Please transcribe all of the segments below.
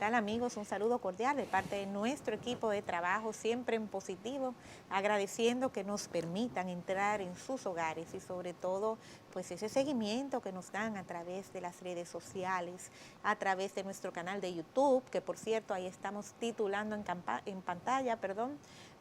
tal, amigos? Un saludo cordial de parte de nuestro equipo de trabajo, siempre en positivo, agradeciendo que nos permitan entrar en sus hogares y sobre todo pues ese seguimiento que nos dan a través de las redes sociales, a través de nuestro canal de YouTube, que por cierto ahí estamos titulando en pantalla,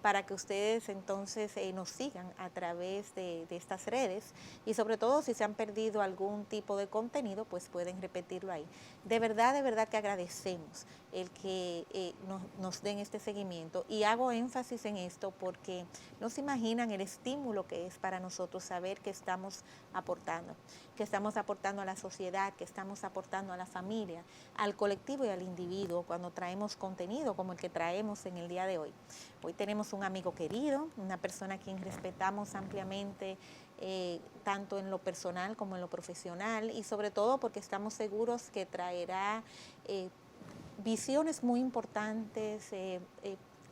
para que ustedes entonces nos sigan a través de estas redes y sobre todo si se han perdido algún tipo de contenido, pues pueden repetirlo ahí. De verdad que agradecemos el que nos den este seguimiento y hago énfasis en esto porque no se imaginan el estímulo que es para nosotros saber que estamos aportando a la sociedad, que estamos aportando a la familia, al colectivo y al individuo cuando traemos contenido como el que traemos en el día de hoy. Hoy tenemos un amigo querido, una persona a quien respetamos ampliamente, tanto en lo personal como en lo profesional y sobre todo porque estamos seguros que traerá visiones muy importantes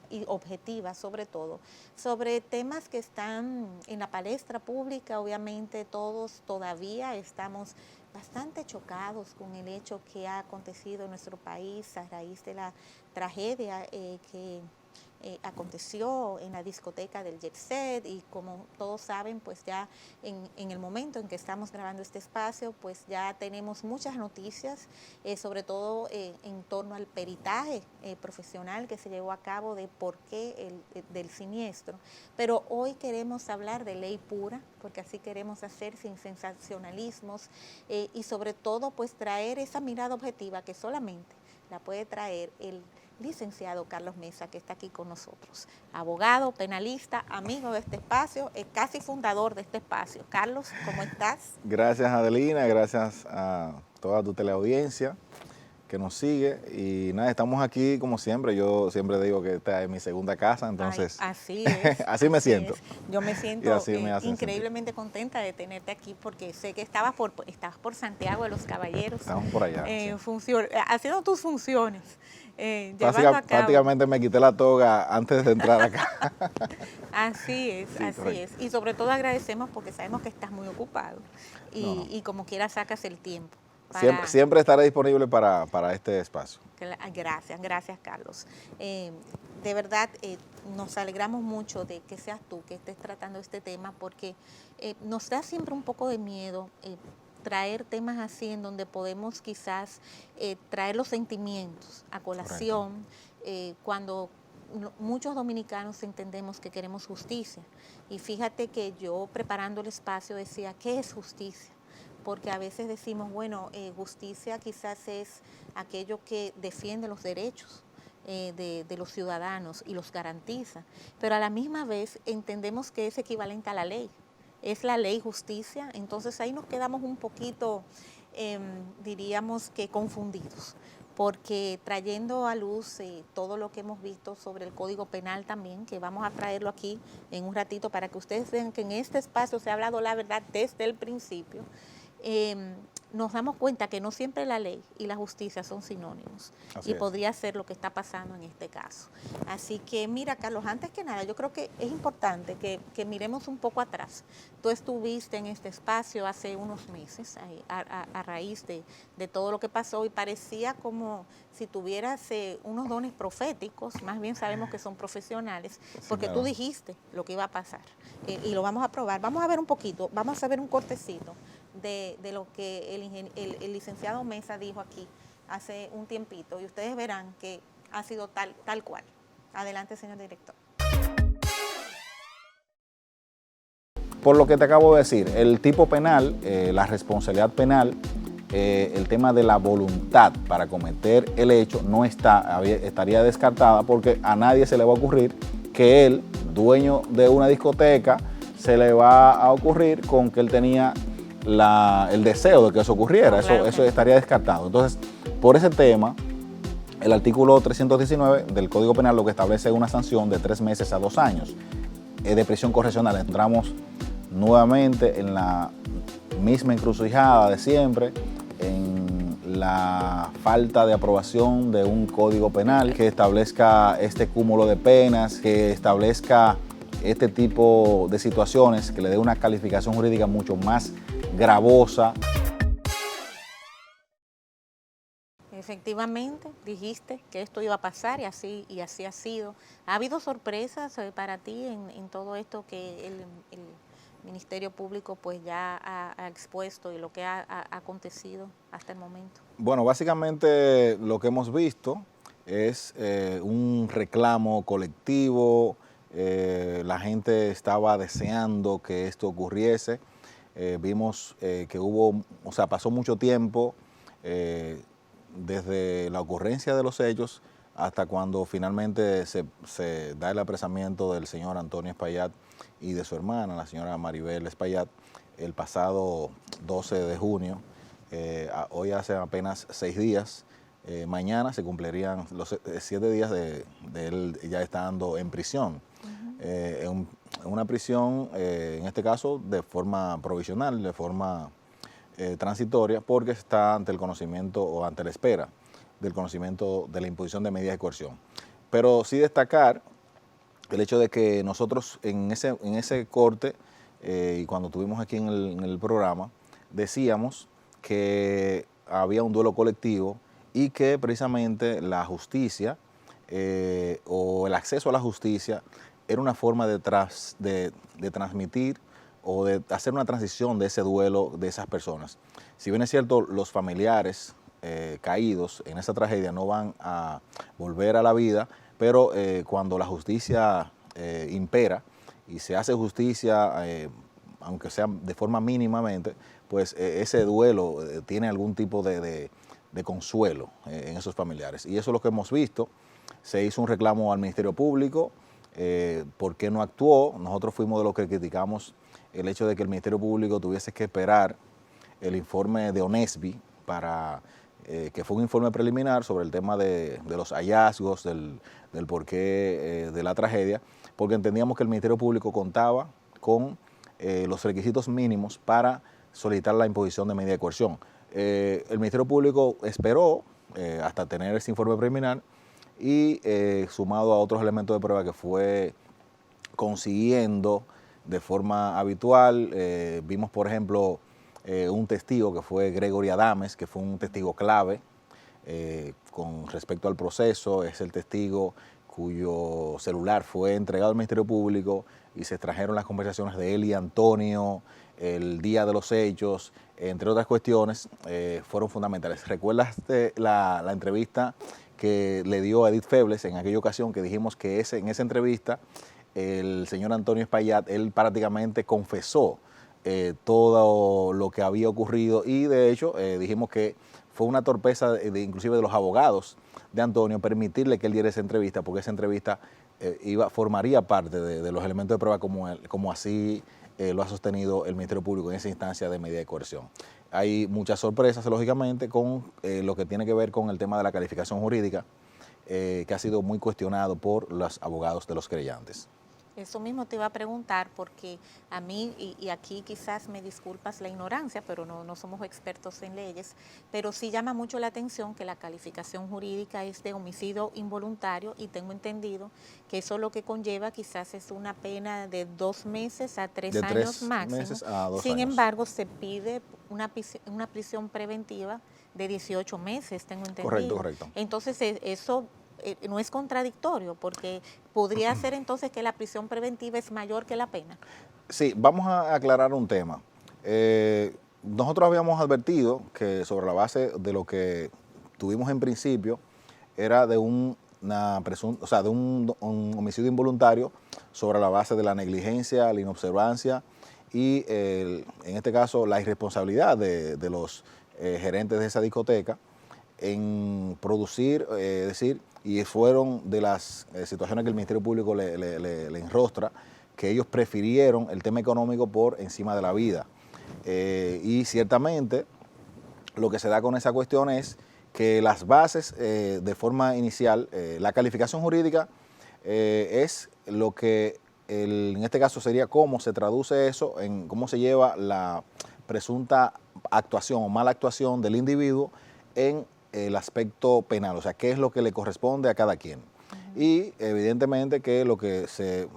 y objetivas sobre todo, sobre temas que están en la palestra pública. Obviamente todos todavía estamos bastante chocados con el hecho que ha acontecido en nuestro país a raíz de la tragedia que aconteció en la discoteca del Jet Set y como todos saben, pues ya en el momento en que estamos grabando este espacio, pues ya tenemos muchas noticias, sobre todo en torno al peritaje profesional que se llevó a cabo de por qué del siniestro. Pero hoy queremos hablar de ley pura, porque así queremos hacer sin sensacionalismos y sobre todo pues traer esa mirada objetiva que solamente la puede traer el licenciado Carlos Mesa, que está aquí con nosotros, abogado, penalista, amigo de este espacio, casi fundador de este espacio. Carlos, ¿cómo estás? Gracias, Adelina, gracias a toda tu teleaudiencia que nos sigue y nada, estamos aquí como siempre. Yo siempre digo que esta es mi segunda casa, entonces ay, así es, así me siento. Yo me siento increíblemente contenta de tenerte aquí porque sé que estabas por Santiago de los Caballeros. Estamos por allá. Haciendo tus funciones. Prácticamente me quité la toga antes de entrar acá. Así es, sí, así correcto. Es. Y sobre todo agradecemos porque sabemos que estás muy ocupado y como quiera sacas el tiempo. Siempre estaré disponible para este espacio. Gracias Carlos. De verdad nos alegramos mucho de que seas tú que estés tratando este tema porque nos da siempre un poco de miedo traer temas así en donde podemos quizás traer los sentimientos a colación cuando muchos dominicanos entendemos que queremos justicia. Y fíjate que yo preparando el espacio decía, ¿qué es justicia? Porque a veces decimos, bueno, justicia quizás es aquello que defiende los derechos de los ciudadanos y los garantiza, pero a la misma vez entendemos que es equivalente a la ley. Es la ley justicia, entonces ahí nos quedamos un poquito, diríamos que confundidos, porque trayendo a luz todo lo que hemos visto sobre el Código Penal también, que vamos a traerlo aquí en un ratito para que ustedes vean que en este espacio se ha hablado la verdad desde el principio, nos damos cuenta que no siempre la ley y la justicia son sinónimos. Así es. Podría ser lo que está pasando en este caso. Así que mira, Carlos, antes que nada, yo creo que es importante que miremos un poco atrás. Tú estuviste en este espacio hace unos meses a raíz de todo lo que pasó y parecía como si tuvieras unos dones proféticos, más bien sabemos que son profesionales, porque tú dijiste lo que iba a pasar y lo vamos a probar. Vamos a ver un poquito, vamos a ver un cortecito de lo que el licenciado Mesa dijo aquí hace un tiempito y ustedes verán que ha sido tal cual. Adelante, señor director. Por lo que te acabo de decir, el tipo penal, la responsabilidad penal, el tema de la voluntad para cometer el hecho estaría descartada porque a nadie se le va a ocurrir que él, dueño de una discoteca, se le va a ocurrir con que él tenía el deseo de que eso ocurriera, eso estaría descartado. Entonces, por ese tema, el artículo 319 del Código Penal lo que establece es una sanción de 3 meses a 2 años de prisión correccional. Entramos nuevamente en la misma encrucijada de siempre, en la falta de aprobación de un Código Penal que establezca este cúmulo de penas, que establezca este tipo de situaciones, que le dé una calificación jurídica mucho más gravosa. Efectivamente, dijiste que esto iba a pasar y así ha sido. ¿Ha habido sorpresas para ti en todo esto que el Ministerio Público pues ya ha expuesto y lo que ha acontecido hasta el momento? Bueno, básicamente lo que hemos visto es un reclamo colectivo. La gente estaba deseando que esto ocurriese. Vimos que pasó mucho tiempo desde la ocurrencia de los hechos hasta cuando finalmente se da el apresamiento del señor Antonio Espaillat y de su hermana, la señora Maribel Espaillat, el pasado 12 de junio. Hoy hace apenas 6 días. Mañana se cumplirían los 7 días de él ya estando en prisión. En una prisión, en este caso, de forma provisional, de forma transitoria, porque está ante el conocimiento o ante la espera del conocimiento de la imposición de medidas de coerción. Pero sí destacar el hecho de que nosotros en ese corte, y cuando estuvimos aquí en el programa, decíamos que había un duelo colectivo y que precisamente la justicia o el acceso a la justicia era una forma de transmitir o de hacer una transición de ese duelo de esas personas. Si bien es cierto, los familiares caídos en esa tragedia no van a volver a la vida, pero cuando la justicia impera y se hace justicia, aunque sea de forma mínimamente, pues ese duelo tiene algún tipo de consuelo en esos familiares. Y eso es lo que hemos visto. Se hizo un reclamo al Ministerio Público. ¿Por qué no actuó? Nosotros fuimos de los que criticamos el hecho de que el Ministerio Público tuviese que esperar el informe de ONESBI que fue un informe preliminar sobre el tema de los hallazgos, del porqué de la tragedia, porque entendíamos que el Ministerio Público contaba con los requisitos mínimos para solicitar la imposición de medida de coerción. El Ministerio Público esperó hasta tener ese informe preliminar y sumado a otros elementos de prueba que fue consiguiendo de forma habitual. Vimos, por ejemplo, un testigo que fue Gregory Adames, que fue un testigo clave con respecto al proceso. Es el testigo cuyo celular fue entregado al Ministerio Público y se extrajeron las conversaciones de él y Antonio el día de los hechos, entre otras cuestiones, fueron fundamentales. ¿Recuerdas la entrevista que le dio a Edith Febles en aquella ocasión, que dijimos que en esa entrevista el señor Antonio Espaillat, él prácticamente confesó todo lo que había ocurrido y de hecho dijimos que fue una torpeza inclusive de los abogados de Antonio permitirle que él diera esa entrevista, porque esa entrevista formaría parte de los elementos de prueba como así lo ha sostenido el Ministerio Público en esa instancia de medida de coerción. Hay muchas sorpresas, lógicamente, con lo que tiene que ver con el tema de la calificación jurídica, que ha sido muy cuestionado por los abogados de los querellantes. Eso mismo te iba a preguntar, porque a mí, y aquí quizás me disculpas la ignorancia, pero no somos expertos en leyes, pero sí llama mucho la atención que la calificación jurídica es de homicidio involuntario y tengo entendido que eso lo que conlleva quizás es una pena de 2 meses a 3 años máximo. Meses a 2 Sin años. embargo, se pide una prisión preventiva de 18 meses, tengo entendido. Correcto. Entonces, eso no es contradictorio, porque podría ser entonces que la prisión preventiva es mayor que la pena. Sí, vamos a aclarar un tema. Nosotros habíamos advertido que sobre la base de lo que tuvimos en principio era de un homicidio involuntario sobre la base de la negligencia, la inobservancia y en este caso la irresponsabilidad de los gerentes de esa discoteca en producir, y fueron de las situaciones que el Ministerio Público le enrostra, que ellos prefirieron el tema económico por encima de la vida. Y ciertamente lo que se da con esa cuestión es que las bases de forma inicial, la calificación jurídica es lo que en este caso sería cómo se traduce eso, en cómo se lleva la presunta actuación o mala actuación del individuo en el aspecto penal, o sea, qué es lo que le corresponde a cada quien. Y evidentemente que lo que se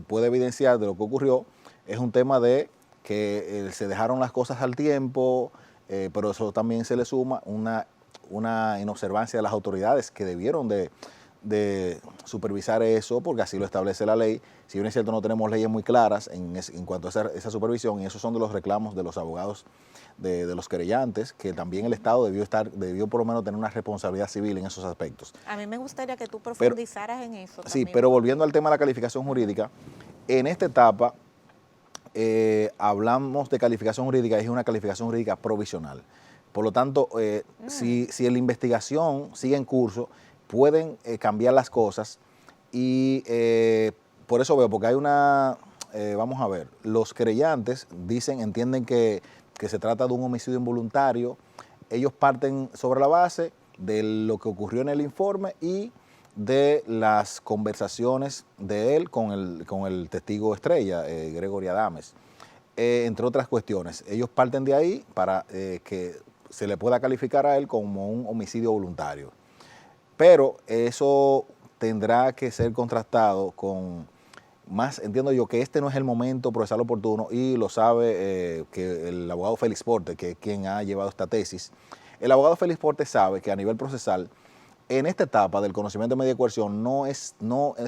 puede evidenciar de lo que ocurrió es un tema de que se dejaron las cosas al tiempo, pero eso también se le suma una inobservancia de las autoridades que debieron de supervisar eso, porque así lo establece la ley. Si bien es cierto, no tenemos leyes muy claras en cuanto a esa supervisión, y esos son de los reclamos de los abogados de los querellantes, que también el Estado debió por lo menos tener una responsabilidad civil en esos aspectos. A mí me gustaría que tú profundizaras en eso. Sí, también. pero volviendo al tema de la calificación jurídica, en esta etapa hablamos de calificación jurídica, es una calificación jurídica provisional. Por lo tanto, si la investigación sigue en curso, pueden cambiar las cosas, y por eso veo, porque hay vamos a ver, los querellantes entienden que se trata de un homicidio involuntario. Ellos parten sobre la base de lo que ocurrió en el informe y de las conversaciones de él con el testigo estrella, Gregory Adames, entre otras cuestiones. Ellos parten de ahí para que se le pueda calificar a él como un homicidio voluntario. Pero eso tendrá que ser contrastado con más, entiendo yo, que este no es el momento procesal oportuno, y lo sabe que el abogado Félix Porte, que es quien ha llevado esta tesis. El abogado Félix Porte sabe que a nivel procesal, en esta etapa del conocimiento de medida de coerción, no es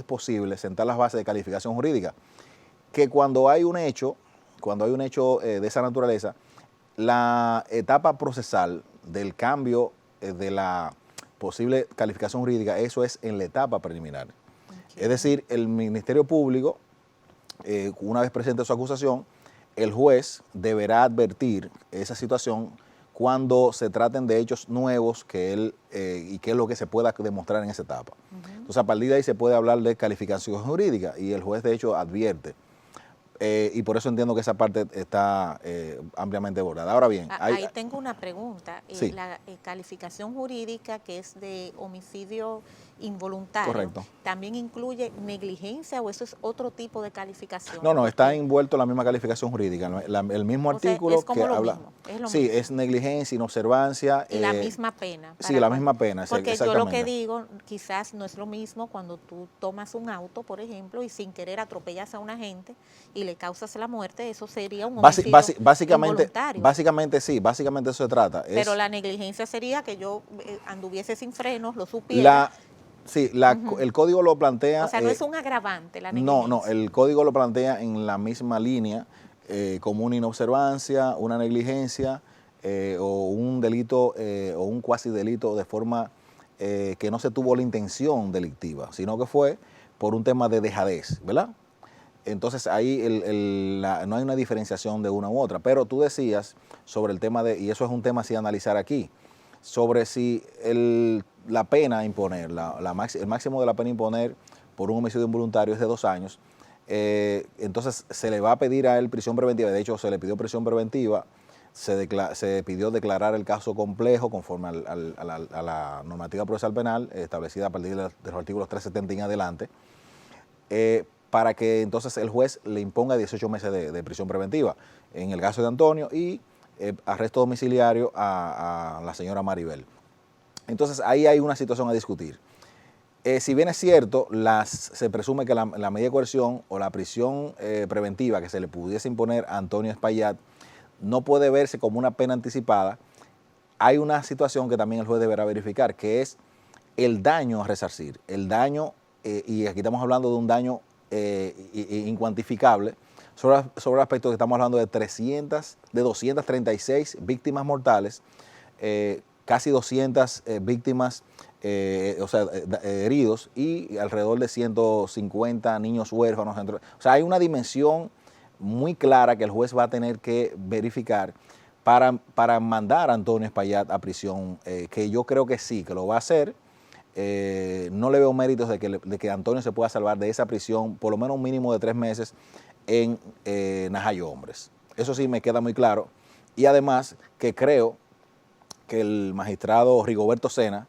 posible sentar las bases de calificación jurídica, que cuando hay un hecho de esa naturaleza, la etapa procesal del cambio de la posible calificación jurídica, eso es en la etapa preliminar. Es decir, el Ministerio Público, una vez presente su acusación, el juez deberá advertir esa situación cuando se traten de hechos nuevos y qué es lo que se pueda demostrar en esa etapa. Entonces, a partir de ahí se puede hablar de calificación jurídica, y el juez de hecho advierte. Y por eso entiendo que esa parte está ampliamente abordada. Ahora bien, ahí tengo una pregunta. Sí. La calificación jurídica, que es de homicidio involuntario, correcto, ¿también incluye negligencia o eso es otro tipo de calificación? No, está envuelto en la misma calificación jurídica, el mismo artículo es como que lo habla. mismo, es lo sí, mismo. Es negligencia, inobservancia. Y la misma pena. Sí, la misma pena. Porque yo lo que digo, quizás no es lo mismo cuando tú tomas un auto, por ejemplo, y sin querer atropellas a una gente y le causas la muerte, eso sería un homicidio involuntario. Básicamente sí, básicamente eso se trata. Pero la negligencia sería que yo anduviese sin frenos, lo supiera. Sí, el código lo plantea. O sea, no es un agravante la negligencia. No, el código lo plantea en la misma línea, como una inobservancia, una negligencia o un delito o un cuasi delito de forma que no se tuvo la intención delictiva, sino que fue por un tema de dejadez, ¿verdad? Entonces ahí no hay una diferenciación de una u otra. Pero tú decías sobre el tema y eso es un tema así a analizar aquí, sobre si la pena a imponer, el máximo de la pena a imponer por un homicidio involuntario es de 2 años. Entonces se le va a pedir a él prisión preventiva. De hecho, se le pidió prisión preventiva, se pidió declarar el caso complejo conforme a la normativa procesal penal establecida a partir de los artículos 370 en adelante, para que entonces el juez le imponga 18 meses de prisión preventiva en el caso de Antonio, y arresto domiciliario a la señora Maribel. Entonces ahí hay una situación a discutir. Si bien es cierto, se presume que la medida de coerción o la prisión preventiva que se le pudiese imponer a Antonio Espaillat no puede verse como una pena anticipada, hay una situación que también el juez deberá verificar, que es el daño a resarcir. El daño, y aquí estamos hablando de un daño incuantificable, sobre el aspecto que estamos hablando de 236 víctimas mortales, casi 200 víctimas, heridos, y alrededor de 150 niños huérfanos. O sea, hay una dimensión muy clara que el juez va a tener que verificar para mandar a Antonio Espaillat a prisión, que yo creo que sí, que lo va a hacer. No le veo méritos de que Antonio se pueda salvar de esa prisión, por lo menos un mínimo de 3 meses en Najayo Hombres. Eso sí me queda muy claro. Y además que creo que el magistrado Rigoberto Sena,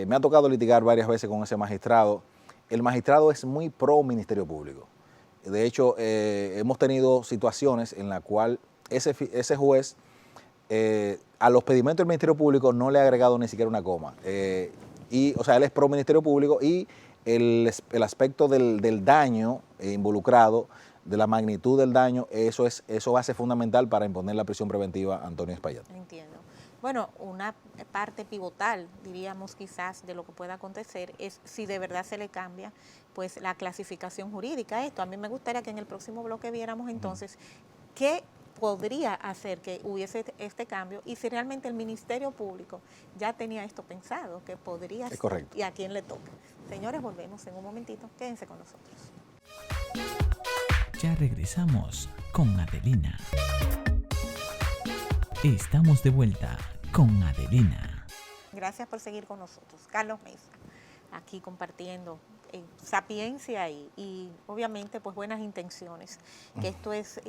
me ha tocado litigar varias veces con ese magistrado. El magistrado es muy pro Ministerio Público. De hecho, hemos tenido situaciones en las cuales ese juez a los pedimentos del Ministerio Público no le ha agregado ni siquiera una coma. O sea, él es pro Ministerio Público, y el aspecto del daño involucrado, de la magnitud del daño, eso va a ser fundamental para imponer la prisión preventiva a Antonio Espaillat. Entiendo. Bueno, una parte pivotal, diríamos quizás, de lo que pueda acontecer es si de verdad se le cambia pues la clasificación jurídica a esto. A mí me gustaría que en el próximo bloque viéramos entonces qué podría hacer que hubiese este cambio y si realmente el Ministerio Público ya tenía esto pensado, que podría ser correcto. y a quién le toca. Señores, volvemos en un momentito. Quédense con nosotros. Ya regresamos con Adelina. Estamos de vuelta con Adelina. Gracias por seguir con nosotros. Carlos Mesa, aquí compartiendo sapiencia y obviamente pues buenas intenciones, que esto es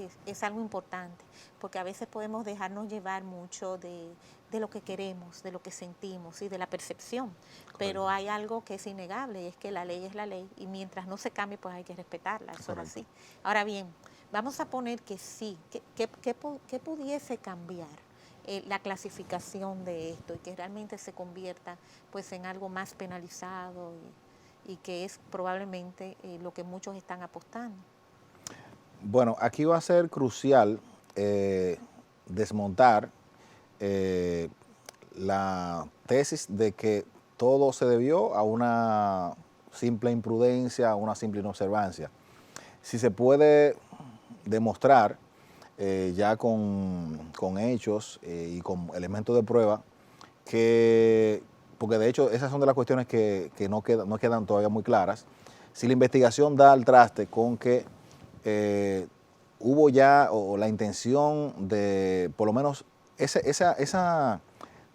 algo importante, porque a veces podemos dejarnos llevar mucho de lo que queremos, de lo que sentimos y de la percepción, pero hay algo que es innegable y es que la ley es la ley y mientras no se cambie pues hay que respetarla, eso es así. Ahora bien, vamos a poner que sí, que pudiese cambiar la clasificación de esto y que realmente se convierta pues en algo más penalizado y que es probablemente lo que muchos están apostando. Bueno, aquí va a ser crucial desmontar la tesis de que todo se debió a una simple imprudencia, a una simple inobservancia. Si se puede demostrar ya con hechos y con elementos de prueba porque de hecho esas son de las cuestiones que no quedan todavía muy claras. Si la investigación da al traste con que hubo ya o la intención de, por lo menos, esa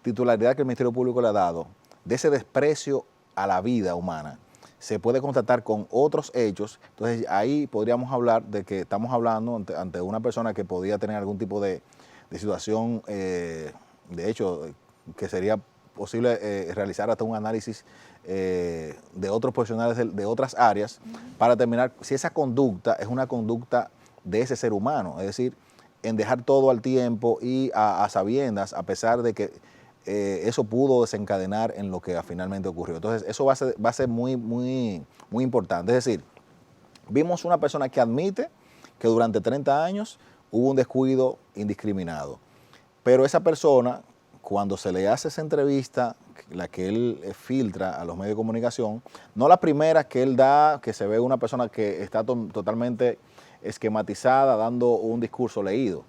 titularidad que el Ministerio Público le ha dado, de ese desprecio a la vida humana, se puede constatar con otros hechos, entonces ahí podríamos hablar de que estamos hablando ante una persona que podía tener algún tipo de situación, de hecho, que sería posible realizar hasta un análisis de otros profesionales de otras áreas para determinar si esa conducta es una conducta de ese ser humano, es decir, en dejar todo al tiempo y a sabiendas, a pesar de que eso pudo desencadenar en lo que finalmente ocurrió. Entonces, eso va a ser muy, muy, muy importante. Es decir, vimos una persona que admite que durante 30 años hubo un descuido indiscriminado, pero esa persona, cuando se le hace esa entrevista, la que él filtra a los medios de comunicación, no la primera que él da, que se ve una persona que está totalmente esquematizada, dando un discurso leído.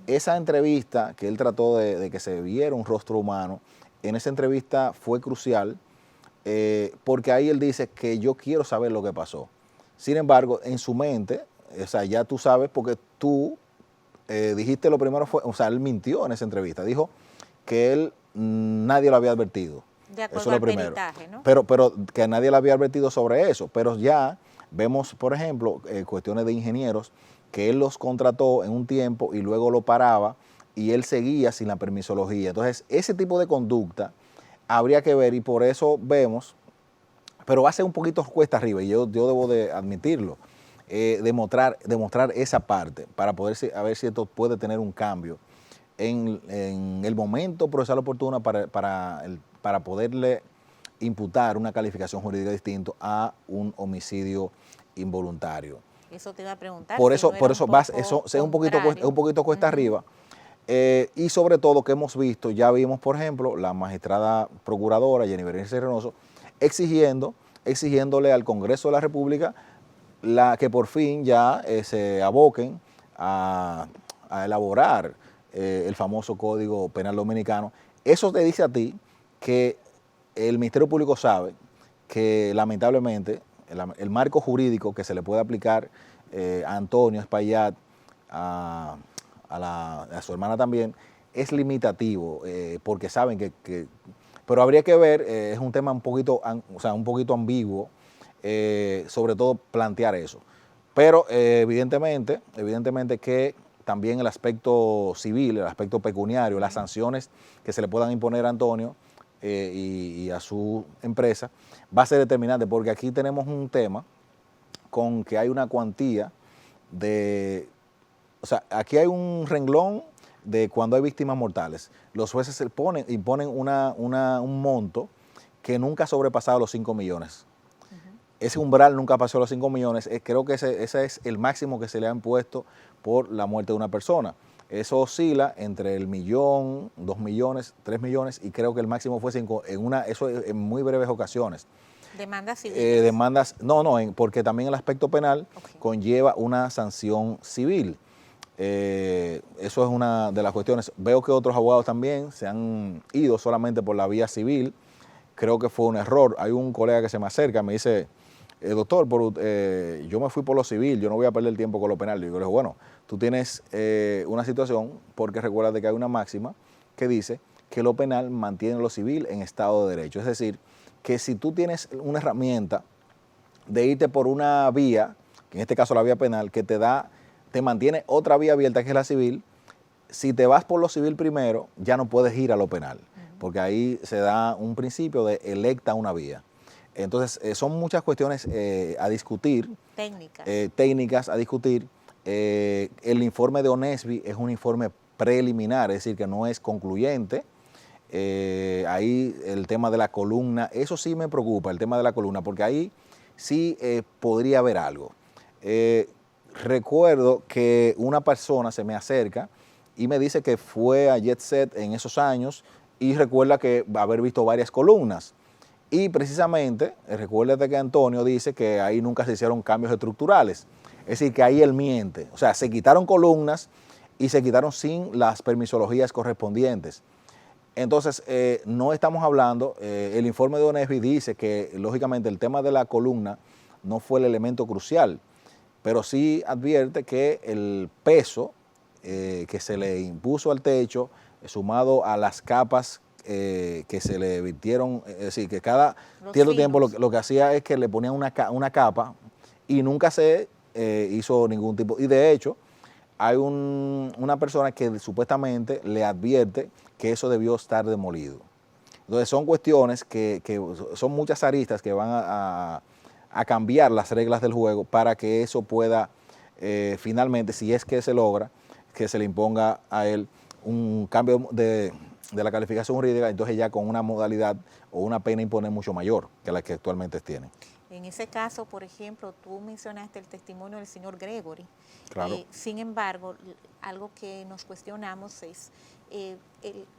Esa entrevista que él trató de que se viera un rostro humano, en esa entrevista fue crucial porque ahí él dice que yo quiero saber lo que pasó. Sin embargo, en su mente, o sea, ya tú sabes porque tú dijiste lo primero fue, o sea, él mintió en esa entrevista, dijo que él nadie lo había advertido. De acuerdo eso es lo al primero. peritaje, ¿no? Pero que nadie le había advertido sobre eso, pero ya vemos, por ejemplo, cuestiones de ingenieros que él los contrató en un tiempo y luego lo paraba y él seguía sin la permisología. Entonces, ese tipo de conducta habría que ver y por eso vemos, pero va a ser un poquito cuesta arriba y yo debo de admitirlo, demostrar esa parte para poder a ver si esto puede tener un cambio en el momento procesal oportuno para poderle imputar una calificación jurídica distinta a un homicidio involuntario. Eso te iba a preguntar. Por eso, si no por eso es un poquito cuesta arriba. Y sobre todo que hemos visto, ya vimos, por ejemplo, la magistrada procuradora Jenny Berenice Reynoso exigiéndole al Congreso de la República que por fin ya se aboquen a elaborar el famoso Código Penal Dominicano. Eso te dice a ti que el Ministerio Público sabe que lamentablemente el marco jurídico que se le puede aplicar a Antonio Espaillat, a su hermana también, es limitativo, porque saben que pero habría que ver, es un tema un poquito ambiguo, sobre todo plantear eso. Pero evidentemente que también el aspecto civil, el aspecto pecuniario, las sanciones que se le puedan imponer a Antonio y a su empresa, va a ser determinante, porque aquí tenemos un tema con que hay una cuantía de, o sea, aquí hay un renglón de cuando hay víctimas mortales. Los jueces imponen un monto que nunca ha sobrepasado los 5 millones. Ese umbral nunca pasó los 5 millones. Creo que ese es el máximo que se le ha impuesto por la muerte de una persona. Eso oscila entre el 1.000.000, 2.000.000, 3.000.000 y creo que el máximo fue 5, eso en muy breves ocasiones. Demandas civiles. Demandas, porque también el aspecto penal conlleva una sanción civil. Eso es una de las cuestiones. Veo que otros abogados también se han ido solamente por la vía civil. Creo que fue un error. Hay un colega que se me acerca, me dice, doctor, yo me fui por lo civil, yo no voy a perder el tiempo con lo penal. Y yo le digo, bueno, tú tienes una situación, porque recuerda que hay una máxima que dice que lo penal mantiene lo civil en estado de derecho. Es decir, que si tú tienes una herramienta de irte por una vía, que en este caso la vía penal, que te mantiene otra vía abierta que es la civil, si te vas por lo civil primero, ya no puedes ir a lo penal, porque ahí se da un principio de electa una vía. Entonces, son muchas cuestiones a discutir. Técnicas a discutir. El informe de ONESBI es un informe preliminar, es decir, que no es concluyente. Ahí el tema de la columna, eso sí me preocupa, el tema de la columna, porque ahí sí podría haber algo. Recuerdo que una persona se me acerca y me dice que fue a Jet Set en esos años y recuerda que haber visto varias columnas. Y precisamente, recuérdate que Antonio dice que ahí nunca se hicieron cambios estructurales. Es decir, que ahí él miente. O sea, se quitaron columnas y se quitaron sin las permisologías correspondientes. Entonces, no estamos hablando, el informe de ONESBI dice que, lógicamente, el tema de la columna no fue el elemento crucial, pero sí advierte que el peso que se le impuso al techo, sumado a las capas que se le virtieron, es decir, que cada cierto tiempo lo que hacía es que le ponían una capa y nunca se hizo ningún tipo. Y de hecho, hay una persona que supuestamente le advierte que eso debió estar demolido. Entonces son cuestiones que son muchas aristas que van a cambiar las reglas del juego para que eso pueda finalmente, si es que se logra, que se le imponga a él un cambio de la calificación jurídica, entonces ya con una modalidad o una pena imponer mucho mayor que la que actualmente tienen. En ese caso, por ejemplo, tú mencionaste el testimonio del señor Gregory. Claro. Sin embargo, algo que nos cuestionamos es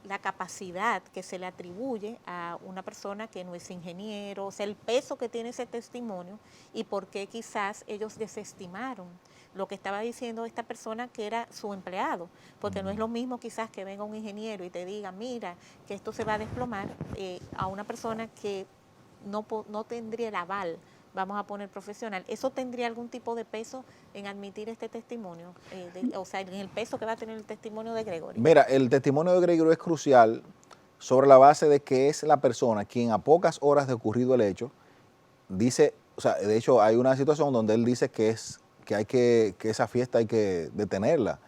la capacidad que se le atribuye a una persona que no es ingeniero, o sea, el peso que tiene ese testimonio y por qué quizás ellos desestimaron lo que estaba diciendo esta persona que era su empleado, porque no es lo mismo quizás que venga un ingeniero y te diga, mira, que esto se va a desplomar, a una persona que no tendría el aval, vamos a poner profesional. ¿Eso tendría algún tipo de peso en admitir este testimonio? O sea, en el peso que va a tener el testimonio de Gregory. Mira, el testimonio de Gregory es crucial sobre la base de que es la persona quien a pocas horas de ocurrido el hecho dice, o sea, de hecho hay una situación donde él dice que esa fiesta hay que detenerla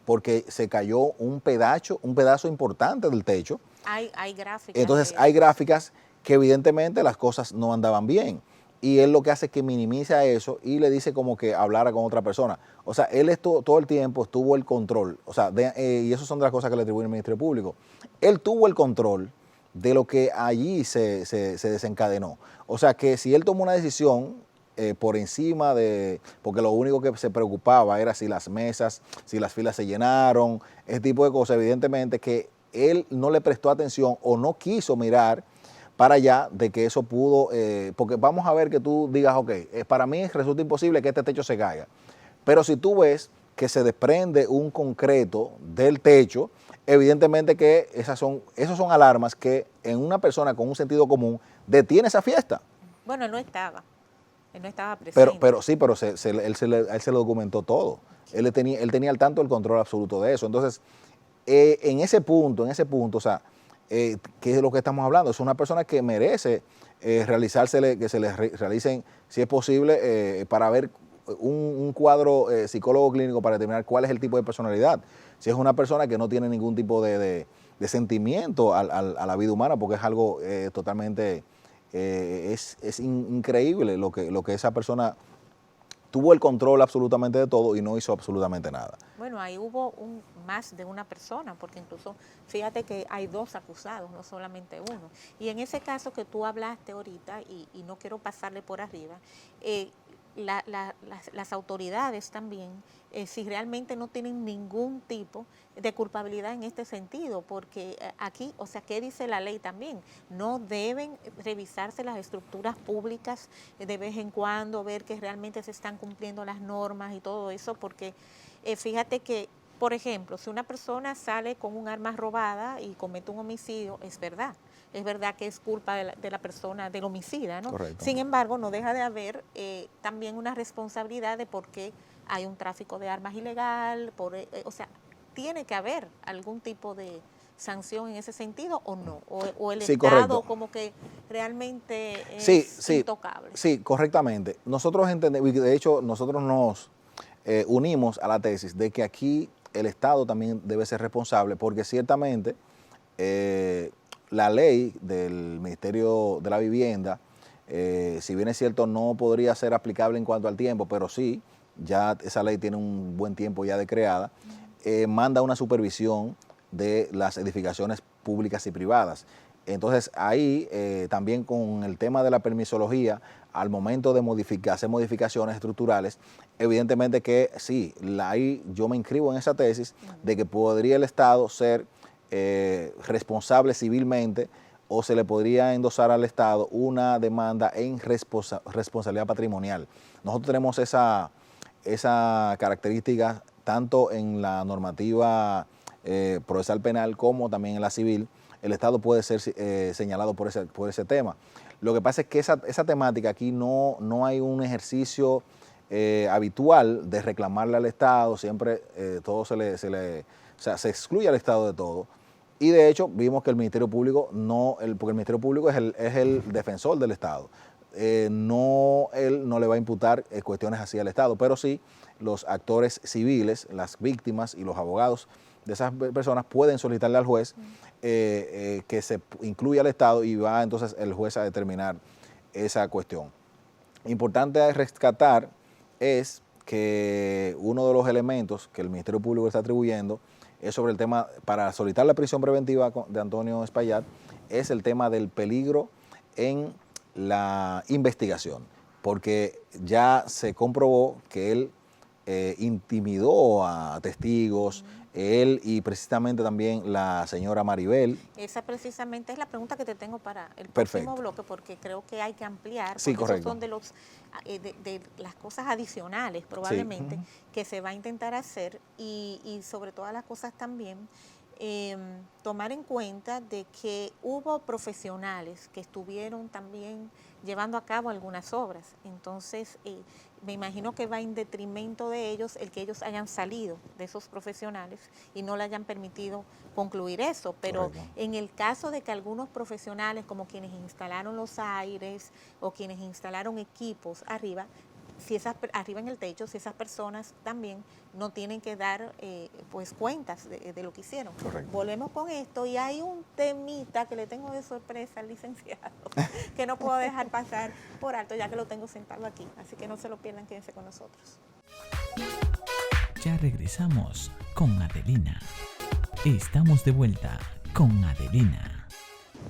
porque se cayó un pedazo importante del techo. Hay gráficas. Entonces hay gráficas que evidentemente las cosas no andaban bien. Y él lo que hace es que minimiza eso y le dice como que hablara con otra persona. O sea, él todo el tiempo tuvo el control. O sea, y eso son de las cosas que le atribuye el Ministerio Público. Él tuvo el control de lo que allí se desencadenó. O sea, que si él tomó una decisión por encima porque lo único que se preocupaba era si las mesas, si las filas se llenaron, ese tipo de cosas, evidentemente que él no le prestó atención o no quiso mirar para allá de que eso pudo, porque vamos a ver que tú digas, ok, para mí resulta imposible que este techo se caiga, pero si tú ves que se desprende un concreto del techo, evidentemente que esas son alarmas que en una persona con un sentido común detiene esa fiesta. Bueno, él no estaba presente. Pero él se lo documentó todo, él tenía al tanto el control absoluto de eso. Entonces, en ese punto, o sea, ¿qué es lo que estamos hablando? Es una persona que merece que se le realicen, si es posible, para ver un cuadro psicólogo clínico para determinar cuál es el tipo de personalidad. Si es una persona que no tiene ningún tipo de sentimiento a la vida humana, porque es algo totalmente, es increíble lo que esa persona tuvo el control absolutamente de todo y no hizo absolutamente nada. Bueno, ahí hubo más de una persona, porque incluso fíjate que hay 2 acusados, no solamente uno. Y en ese caso que tú hablaste ahorita, y no quiero pasarle por arriba, las autoridades también, si realmente no tienen ningún tipo de culpabilidad en este sentido, porque aquí, o sea, ¿qué dice la ley también? No deben revisarse las estructuras públicas de vez en cuando, ver que realmente se están cumpliendo las normas y todo eso, porque fíjate que, por ejemplo, si una persona sale con un arma robada y comete un homicidio, es verdad que es culpa de la persona, del homicida, ¿no? Correcto. Sin embargo, no deja de haber también una responsabilidad de por qué hay un tráfico de armas ilegal, o sea, tiene que haber algún tipo de sanción en ese sentido o no, o el Sí, Estado correcto. como que realmente es Sí, intocable. sí, correctamente. Nosotros entendemos, y de hecho nosotros nos unimos a la tesis de que aquí el Estado también debe ser responsable, porque ciertamente la ley del Ministerio de la Vivienda, si bien es cierto, no podría ser aplicable en cuanto al tiempo, pero sí, ya esa ley tiene un buen tiempo ya de creada, manda una supervisión de las edificaciones públicas y privadas. Entonces ahí también con el tema de la permisología, al momento de hacer modificaciones estructurales, evidentemente que sí, ahí yo me inscribo en esa tesis de que podría el Estado ser responsable civilmente o se le podría endosar al Estado una demanda en responsabilidad patrimonial. Nosotros tenemos esa característica tanto en la normativa procesal penal como también en la civil. El Estado puede ser señalado por ese tema. Lo que pasa es que esa temática aquí no hay un ejercicio habitual de reclamarle al Estado, siempre todo o sea, se excluye al Estado de todo. Y de hecho vimos que el Ministerio Público porque el Ministerio Público es el defensor del Estado. Él no le va a imputar cuestiones así al Estado, pero sí los actores civiles, las víctimas y los abogados de esas personas pueden solicitarle al juez que se incluya al Estado y va entonces el juez a determinar esa cuestión. Importante rescatar es que uno de los elementos que el Ministerio Público está atribuyendo es sobre el tema, para solicitar la prisión preventiva de Antonio Espaillat, es el tema del peligro en la investigación, porque ya se comprobó que él intimidó a testigos, él y precisamente también la señora Maribel. Esa precisamente es la pregunta que te tengo para el próximo Perfecto. bloque, porque creo que hay que ampliar, Sí, porque esos correcto. son de las cosas adicionales probablemente Sí. que se va a intentar hacer y sobre todas las cosas también tomar en cuenta de que hubo profesionales que estuvieron también llevando a cabo algunas obras. Entonces, me imagino que va en detrimento de ellos el que ellos hayan salido de esos profesionales y no le hayan permitido concluir eso. Pero Correcto. en el caso de que algunos profesionales, como quienes instalaron los aires o quienes instalaron equipos arriba, arriba en el techo, si esas personas también no tienen que dar pues cuentas de lo que hicieron. Correcto. Volvemos con esto y hay un temita que le tengo de sorpresa al licenciado que no puedo dejar pasar por alto ya que lo tengo sentado aquí, así que no se lo pierdan, quédense con nosotros. Ya regresamos con Adelina. Estamos de vuelta con Adelina.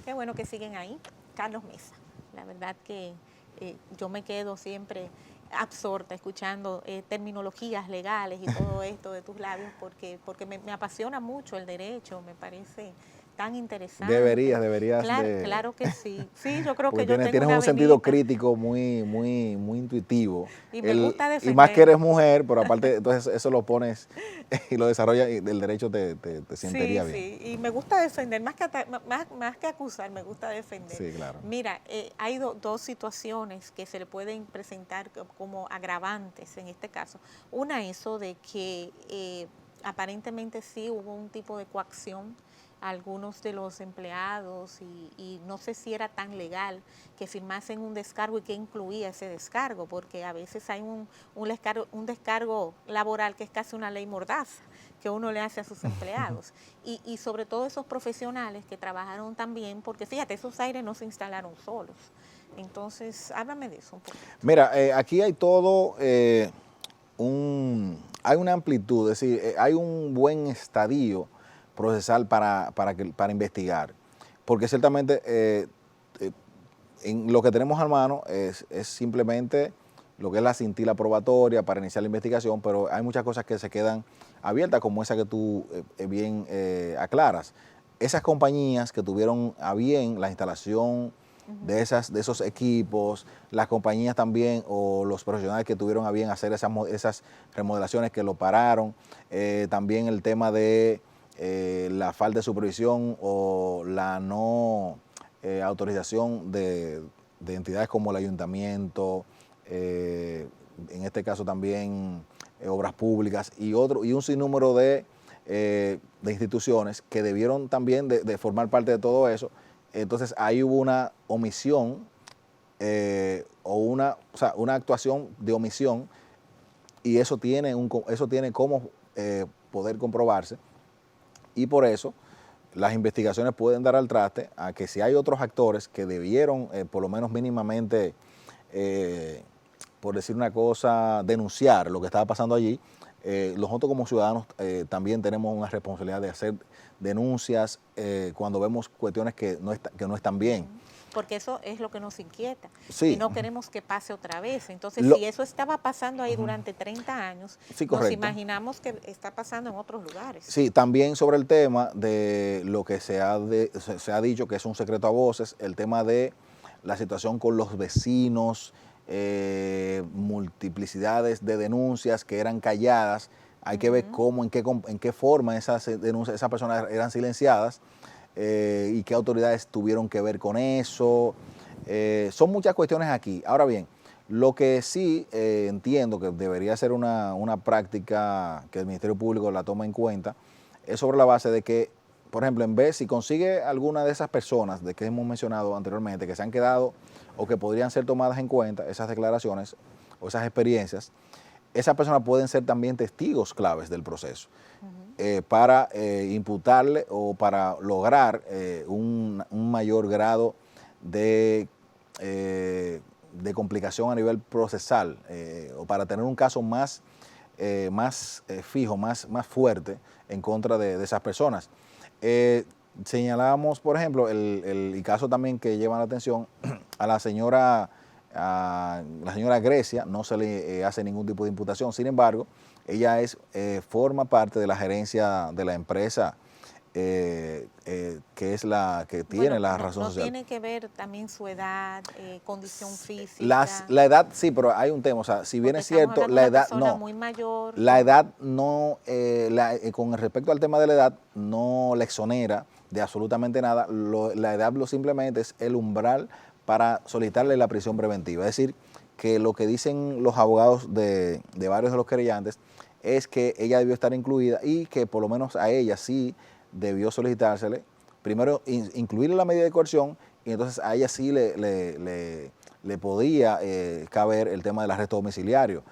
Qué bueno que siguen ahí. Carlos Mesa, la verdad que yo me quedo siempre absorta escuchando terminologías legales y todo esto de tus labios porque me apasiona mucho el derecho, me parece tan interesante. Deberías claro que sí. Sí, yo creo que yo tienes tengo un una sentido venita. crítico muy intuitivo. Y me gusta defender. Y más que eres mujer, pero aparte, entonces eso lo pones y lo desarrollas y el derecho te sentiría bien. Sí, y me gusta defender, más que acusar, me gusta defender. Sí, claro. Mira, hay dos situaciones que se le pueden presentar como agravantes en este caso. Una, eso de que aparentemente sí hubo un tipo de coacción a algunos de los empleados y no sé si era tan legal que firmasen un descargo y qué incluía ese descargo, porque a veces hay un descargo laboral que es casi una ley mordaza que uno le hace a sus empleados y sobre todo esos profesionales que trabajaron también, porque fíjate, esos aires no se instalaron solos. Entonces, háblame de eso un poco. Mira, aquí hay todo hay una amplitud, es decir, hay un buen estadio procesal para investigar, porque ciertamente en lo que tenemos a mano es simplemente lo que es la cintila probatoria para iniciar la investigación, pero hay muchas cosas que se quedan abiertas, como esa que tú bien aclaras. Esas compañías que tuvieron a bien la instalación de esos equipos, las compañías también o los profesionales que tuvieron a bien hacer esas remodelaciones que lo pararon, también el tema de la falta de supervisión o la no autorización de entidades como el ayuntamiento, en este caso también obras públicas y un sinnúmero de instituciones que debieron también de formar parte de todo eso. Entonces ahí hubo una omisión o una actuación de omisión, y eso tiene como poder comprobarse, y por eso las investigaciones pueden dar al traste a que si hay otros actores que debieron por lo menos mínimamente, por decir una cosa, denunciar lo que estaba pasando allí, nosotros como ciudadanos también tenemos una responsabilidad de hacer denuncias cuando vemos cuestiones que no están bien. Porque eso es lo que nos inquieta. Sí. Y no queremos que pase otra vez. Entonces, si eso estaba pasando ahí durante 30 años, sí, nos imaginamos que está pasando en otros lugares. Sí, también sobre el tema de lo que se ha dicho, que es un secreto a voces, el tema de la situación con los vecinos, multiplicidades de denuncias que eran calladas. Hay que ver cómo, en qué forma esas denuncias, esas personas eran silenciadas y qué autoridades tuvieron que ver con eso. Son muchas cuestiones aquí. Ahora bien, lo que sí entiendo que debería ser una práctica que el Ministerio Público la tome en cuenta es sobre la base de que, por ejemplo, en vez si consigue alguna de esas personas de que hemos mencionado anteriormente que se han quedado o que podrían ser tomadas en cuenta, esas declaraciones o esas experiencias, esas personas pueden ser también testigos claves del proceso para imputarle o para lograr un mayor grado de complicación a nivel procesal o para tener un caso más fijo, más fuerte en contra de esas personas. Señalábamos, por ejemplo, el caso también que lleva la atención a la señora Grecia, no se le hace ningún tipo de imputación. Sin embargo, ella forma parte de la gerencia de la empresa que es la que tiene la razón social. No tiene que ver también su edad, condición física. La edad sí, pero hay un tema, o sea, si bien es cierto, la edad no. Muy mayor, la edad no, con respecto al tema de la edad, no le exonera de absolutamente nada. La edad simplemente es el umbral para solicitarle la prisión preventiva. Es decir, que lo que dicen los abogados de varios de los querellantes es que ella debió estar incluida y que por lo menos a ella sí debió solicitársele, primero incluirle la medida de coerción, y entonces a ella sí le podía caber el tema del arresto domiciliario.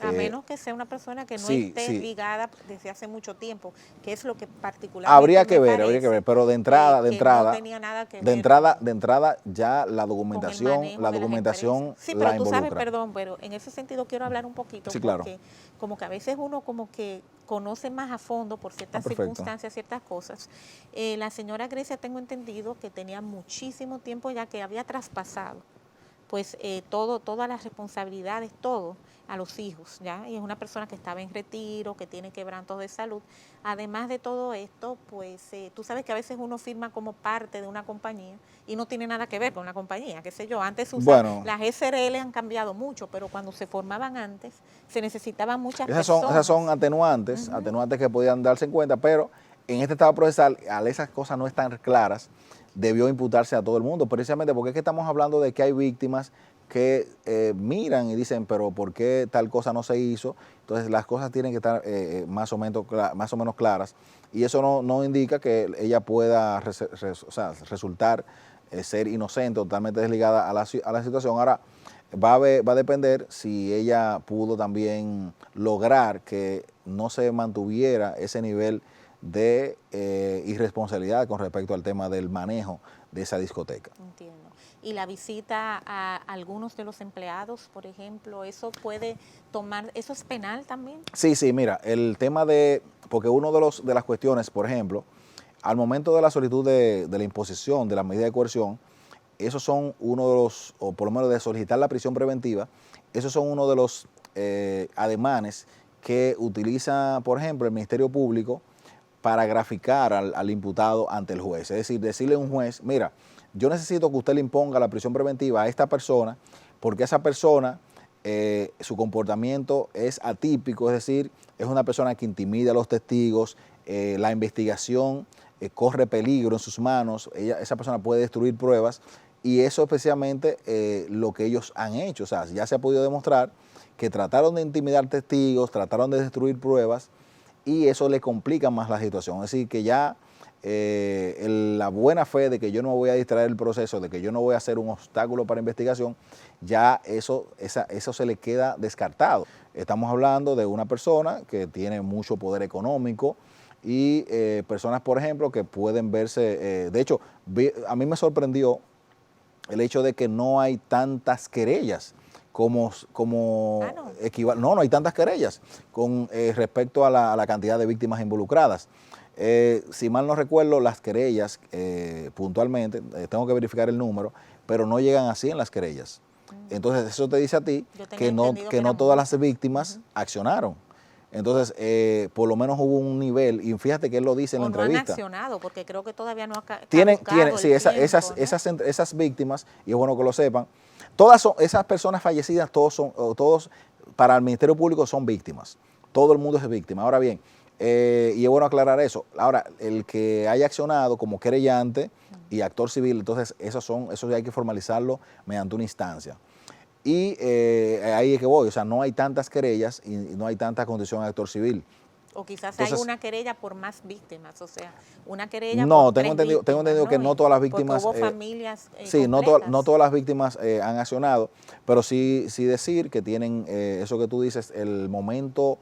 A menos que sea una persona que no esté ligada desde hace mucho tiempo, que es lo que particularmente habría que ver, pero de entrada, no tenía nada que de entrada ya la documentación sí, la pero tú sabes, involucra. pero en ese sentido quiero hablar un poquito, sí, claro, porque como que a veces uno como que conoce más a fondo por ciertas circunstancias, ciertas cosas. La señora Grecia, tengo entendido que tenía muchísimo tiempo ya que había traspasado pues todas las responsabilidades, todo a los hijos, ¿ya? Y es una persona que estaba en retiro, que tiene quebrantos de salud. Además de todo esto, pues tú sabes que a veces uno firma como parte de una compañía y no tiene nada que ver con la compañía, qué sé yo. Antes las SRL han cambiado mucho, pero cuando se formaban antes se necesitaban muchas personas. Esas son atenuantes que podían darse en cuenta, pero en este estado procesal, al esas cosas no están claras, debió imputarse a todo el mundo, precisamente porque es que estamos hablando de que hay víctimas que miran y dicen, pero ¿por qué tal cosa no se hizo? Entonces las cosas tienen que estar más o menos claras, y eso no indica que ella pueda resultar ser inocente, totalmente desligada a la situación. Ahora, va a depender si ella pudo también lograr que no se mantuviera ese nivel de irresponsabilidad con respecto al tema del manejo de esa discoteca. Entiendo. Y la visita a algunos de los empleados, por ejemplo, ¿eso puede tomar, eso es penal también? Sí, mira, el tema porque uno de las cuestiones, por ejemplo, al momento de la solicitud de la imposición de la medida de coerción, esos son uno de los, o por lo menos de solicitar la prisión preventiva, esos son uno de los ademanes que utiliza, por ejemplo, el Ministerio Público para graficar al imputado ante el juez. Es decir, decirle a un juez, mira, yo necesito que usted le imponga la prisión preventiva a esta persona porque esa persona, su comportamiento es atípico, es decir, es una persona que intimida a los testigos, la investigación corre peligro en sus manos, esa persona puede destruir pruebas y eso especialmente lo que ellos han hecho. O sea, ya se ha podido demostrar que trataron de intimidar testigos, trataron de destruir pruebas y eso le complica más la situación. Es decir, que ya la buena fe de que yo no voy a distraer el proceso, de que yo no voy a hacer un obstáculo para investigación, ya eso se le queda descartado. Estamos hablando de una persona que tiene mucho poder económico y personas, por ejemplo, que pueden verse, de hecho, a mí me sorprendió el hecho de que no hay tantas querellas no hay tantas querellas con respecto a la cantidad de víctimas involucradas. Si mal no recuerdo, las querellas puntualmente, tengo que verificar el número, pero no llegan así en las querellas. Entonces eso te dice a ti que no todas las víctimas accionaron. Entonces, por lo menos hubo un nivel, y fíjate que él lo dice en la entrevista. No han accionado, porque creo que todavía no ha sí, esas víctimas, y es bueno que lo sepan, todas esas personas fallecidas, todos para el Ministerio Público son víctimas. Todo el mundo es víctima. Ahora bien, y es bueno aclarar eso. Ahora, el que haya accionado como querellante y actor civil, entonces eso hay que formalizarlo mediante una instancia. Y ahí es que voy, o sea, no hay tantas querellas y no hay tanta condición de actor civil. O quizás hay una querella por más víctimas, o sea, una querella por tengo entendido que no todas las víctimas... Porque hubo familias sí, no todas las víctimas han accionado, pero sí decir que tienen, eso que tú dices, el momento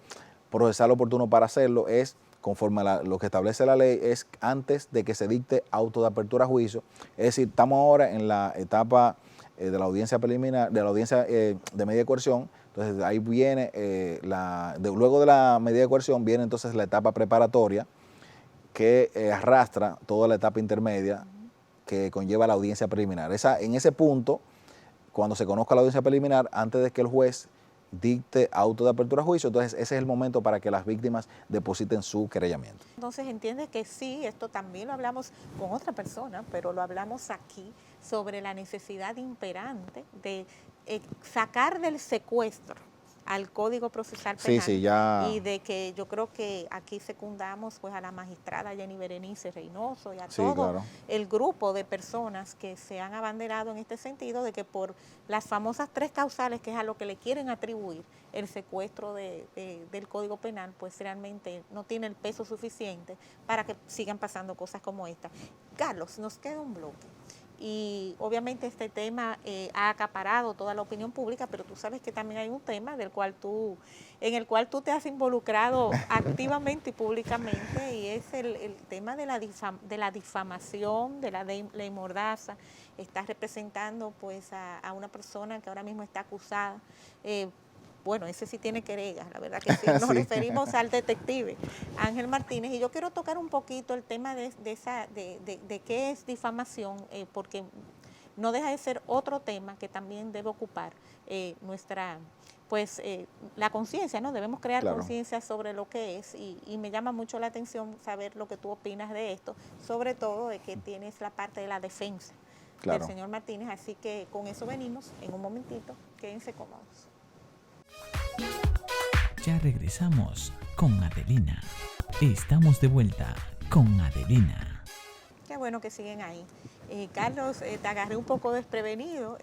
procesal oportuno para hacerlo es, conforme a lo que establece la ley, es antes de que se dicte auto de apertura a juicio. Es decir, estamos ahora en la etapa de la audiencia preliminar, de la audiencia de medida de coerción. Entonces ahí viene, luego de la medida de coerción viene entonces la etapa preparatoria que arrastra toda la etapa intermedia que conlleva la audiencia preliminar. En ese punto, cuando se conozca la audiencia preliminar, antes de que el juez dicte auto de apertura a juicio, entonces ese es el momento para que las víctimas depositen su querellamiento. Entonces entiende que sí, esto también lo hablamos con otra persona, pero lo hablamos aquí sobre la necesidad imperante de sacar del secuestro al Código Procesal Penal. Sí, ya. Y de que yo creo que aquí secundamos pues a la magistrada Jenny Berenice Reynoso y a todo el grupo de personas que se han abanderado en este sentido de que por las famosas 3 causales, que es a lo que le quieren atribuir el secuestro del Código Penal, pues realmente no tiene el peso suficiente para que sigan pasando cosas como esta. Carlos, nos queda un bloque. Y obviamente este tema ha acaparado toda la opinión pública, pero tú sabes que también hay un tema en el cual tú te has involucrado activamente y públicamente, y es el tema de la difamación, de la ley Mordaza. Estás representando pues a una persona que ahora mismo está acusada. Bueno, ese sí tiene querellas, la verdad que sí. Nos referimos al detective Ángel Martínez, y yo quiero tocar un poquito el tema de qué es difamación, porque no deja de ser otro tema que también debe ocupar la conciencia, ¿no? Debemos crear conciencia sobre lo que es, y me llama mucho la atención saber lo que tú opinas de esto, sobre todo de que tienes la parte de la defensa del señor Martínez, así que con eso venimos en un momentito, quédense cómodos. Ya regresamos con Adelina. Estamos de vuelta con Adelina. Qué bueno que siguen ahí. Carlos, te agarré un poco desprevenido.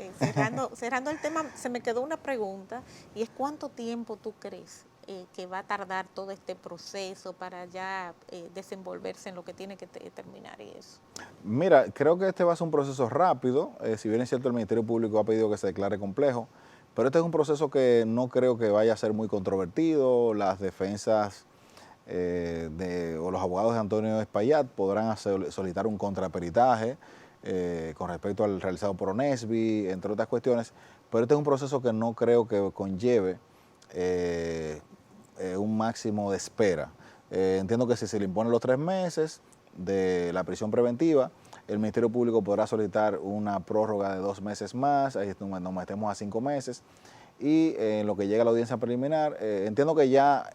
Cerrando el tema, se me quedó una pregunta, y es ¿cuánto tiempo tú crees que va a tardar todo este proceso para ya desenvolverse en lo que tiene que terminar y eso? Mira, creo que este va a ser un proceso rápido. Si bien es cierto, el Ministerio Público ha pedido que se declare complejo, pero este es un proceso que no creo que vaya a ser muy controvertido. Las defensas o los abogados de Antonio Espaillat podrán solicitar un contraperitaje con respecto al realizado por ONESBI, entre otras cuestiones, pero este es un proceso que no creo que conlleve un máximo de espera. Entiendo que si se le imponen los 3 meses de la prisión preventiva, el Ministerio Público podrá solicitar una prórroga de 2 meses más, ahí nos metemos a 5 meses, y en lo que llega a la audiencia preliminar, entiendo que ya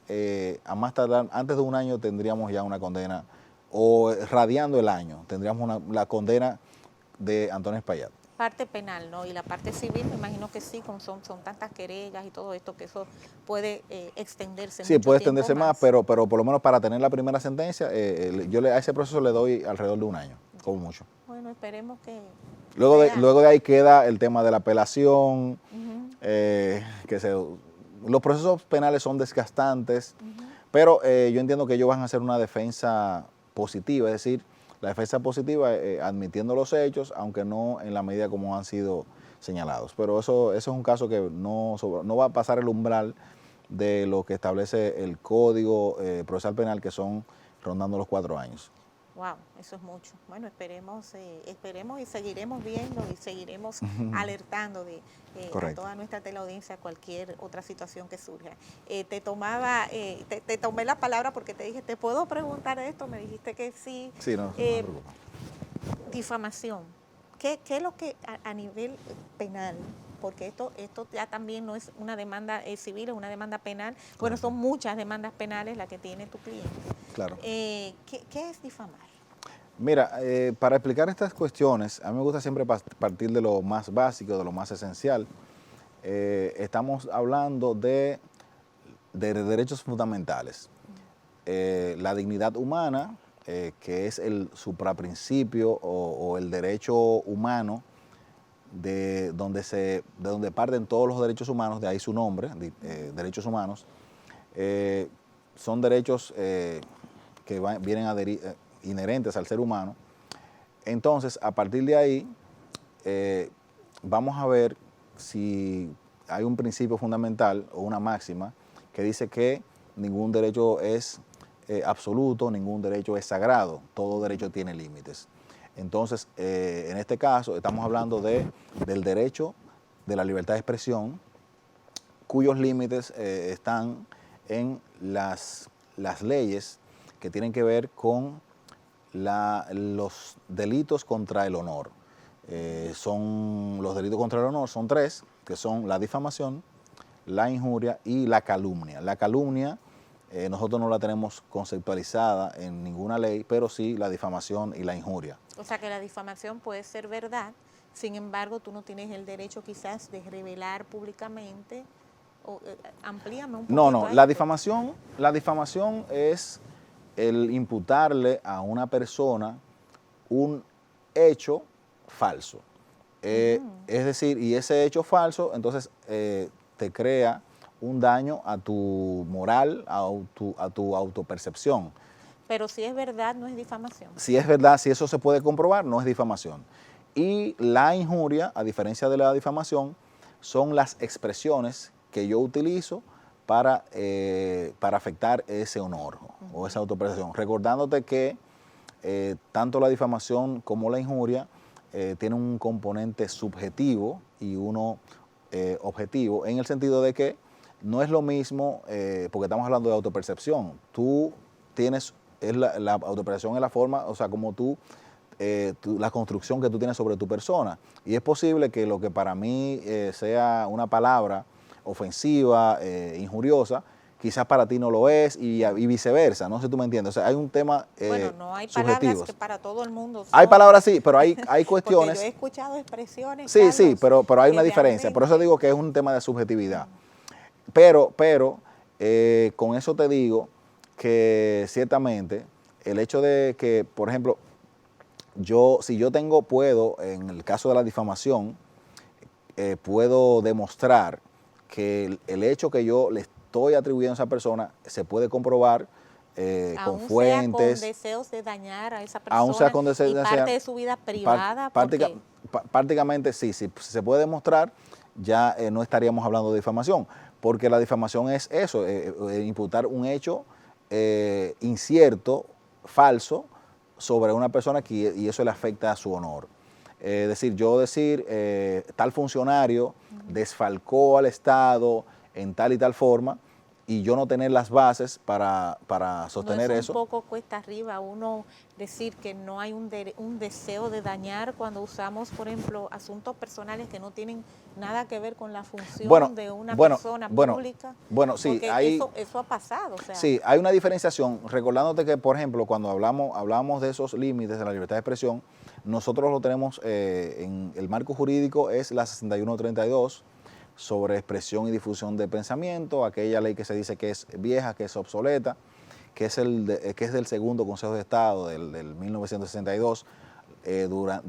a más tardar, antes de un año tendríamos ya una condena, o radiando el año, tendríamos la condena de Antonio Espaillat. Parte penal, ¿no? Y la parte civil, me imagino que sí, como son tantas querellas y todo esto, que eso puede extenderse. Sí, puede extenderse más, pero por lo menos para tener la primera sentencia, a ese proceso le doy alrededor de un año, como mucho. Bueno, esperemos que... Luego de ahí queda el tema de la apelación, los procesos penales son desgastantes, pero yo entiendo que ellos van a hacer una defensa positiva, es decir, la defensa positiva admitiendo los hechos, aunque no en la medida como han sido señalados. Pero eso es un caso que no va a pasar el umbral de lo que establece el Código Procesal Penal, que son rondando los 4 años. Wow, eso es mucho. Bueno, esperemos y seguiremos viendo y seguiremos alertando a toda nuestra teleaudiencia cualquier otra situación que surja. Te tomé la palabra porque te dije, ¿te puedo preguntar esto? Me dijiste que sí. Sí, no me preocupa. Difamación. ¿Qué es lo que a nivel penal? Porque esto ya también no es una demanda civil, es una demanda penal. Bueno, son muchas demandas penales las que tiene tu cliente. Claro. ¿Qué es difamar? Mira, para explicar estas cuestiones, a mí me gusta siempre partir de lo más básico, de lo más esencial. Estamos hablando de derechos fundamentales. La dignidad humana, que es el supraprincipio o el derecho humano, de donde parten todos los derechos humanos, de ahí su nombre, derechos humanos, son derechos que vienen inherentes al ser humano. Entonces, a partir de ahí, vamos a ver si hay un principio fundamental o una máxima que dice que ningún derecho es absoluto, ningún derecho es sagrado, todo derecho tiene límites. Entonces, en este caso, estamos hablando del derecho de la libertad de expresión, cuyos límites están en las leyes que tienen que ver con los delitos contra el honor. Los delitos contra el honor son 3, que son la difamación, la injuria y la calumnia. La calumnia nosotros no la tenemos conceptualizada en ninguna ley, pero sí la difamación y la injuria. O sea que la difamación puede ser verdad, sin embargo tú no tienes el derecho quizás de revelar públicamente, o amplíame un poquito. No, la difamación es el imputarle a una persona un hecho falso. Es decir, y ese hecho falso, entonces te crea un daño a tu moral, a tu autopercepción. Pero si es verdad, no es difamación. Si es verdad, si eso se puede comprobar, no es difamación. Y la injuria, a diferencia de la difamación, son las expresiones que yo utilizo para afectar ese honor o esa autopercepción. Recordándote que tanto la difamación como la injuria tienen un componente subjetivo y uno objetivo, en el sentido de que no es lo mismo, porque estamos hablando de autopercepción. Tú tienes, la autopercepción es la forma, o sea, como la construcción que tú tienes sobre tu persona. Y es posible que lo que para mí sea una palabra ofensiva, injuriosa, quizás para ti no lo es y viceversa, no sé si tú me entiendes. O sea, hay un tema bueno, no hay palabras que para todo el mundo son. Hay palabras sí, pero hay cuestiones. Porque yo he escuchado expresiones. Sí, Carlos, sí, pero hay una diferencia. Por eso digo que es un tema de subjetividad. Pero con eso te digo que ciertamente el hecho de que, por ejemplo, si yo puedo, en el caso de la difamación, puedo demostrar que el hecho que yo le estoy atribuyendo a esa persona se puede comprobar con fuentes. Sea con deseos de dañar a esa persona, aún sea con deseos de parte de su vida privada. Prácticamente sí, si se puede demostrar, ya no estaríamos hablando de difamación, porque la difamación es eso, imputar un hecho incierto, falso, sobre una persona y eso le afecta a su honor. Decir, tal funcionario desfalcó al Estado en tal y tal forma, y yo no tener las bases para sostener no es eso. un poco cuesta arriba uno decir que no hay un deseo de dañar cuando usamos, por ejemplo, asuntos personales que no tienen nada que ver con la función de una persona pública. Bueno, sí, porque eso ha pasado. O sea. Sí, hay una diferenciación, recordándote que, por ejemplo, cuando hablamos de esos límites de la libertad de expresión, nosotros lo tenemos en el marco jurídico, es la 6132, sobre expresión y difusión de pensamiento, aquella ley que se dice que es vieja, que es obsoleta, que es del segundo Consejo de Estado del 1962,